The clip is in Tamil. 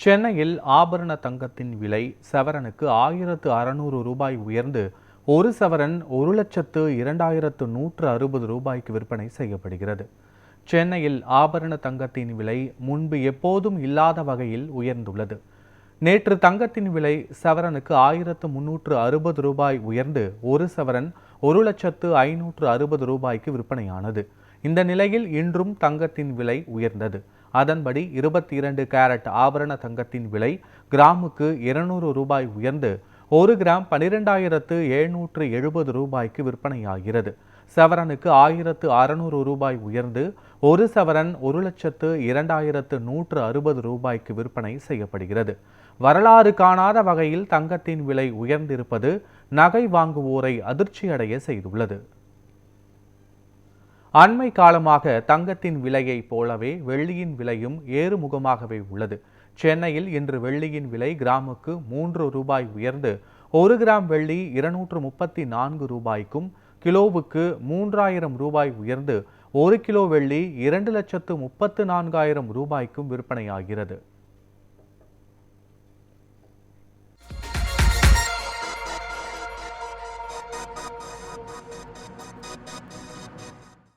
சென்னையில் ஆபரண தங்கத்தின் விலை சவரனுக்கு 1600 ரூபாய் உயர்ந்து ஒரு சவரன் 1,02,160 ரூபாய்க்கு விற்பனை செய்யப்படுகிறது. சென்னையில் ஆபரண தங்கத்தின் விலை முன்பு எப்போதும் இல்லாத வகையில் உயர்ந்துள்ளது. நேற்று தங்கத்தின் விலை சவரனுக்கு 1360 ரூபாய் உயர்ந்து ஒரு சவரன் 1,05,60 ரூபாய்க்கு விற்பனையானது. இந்த நிலையில் இன்றும் தங்கத்தின் விலை உயர்ந்தது. அதன்படி 22 கேரட் ஆபரண தங்கத்தின் விலை கிராமுக்கு 200 ரூபாய் உயர்ந்து ஒரு கிராம் 12,770 ரூபாய்க்கு விற்பனையாகிறது. சவரனுக்கு 1,600 ரூபாய் உயர்ந்து ஒரு சவரன் 1,02,160 ரூபாய்க்கு விற்பனை செய்யப்படுகிறது. வரலாறு காணாத வகையில் தங்கத்தின் விலை உயர்ந்திருப்பது நகை வாங்குவோரை அதிர்ச்சியடைய செய்துள்ளது. அண்மை காலமாக தங்கத்தின் விலையை போலவே வெள்ளியின் விலையும் ஏறுமுகமாகவே உள்ளது. சென்னையில் இன்று வெள்ளியின் விலை கிராமுக்கு 3 ரூபாய் உயர்ந்து ஒரு கிராம் வெள்ளி 234 ரூபாய்க்கும், கிலோவுக்கு 3000 ரூபாய் உயர்ந்து ஒரு கிலோ வெள்ளி 2,34,000 ரூபாய்க்கும் விற்பனையாகிறது.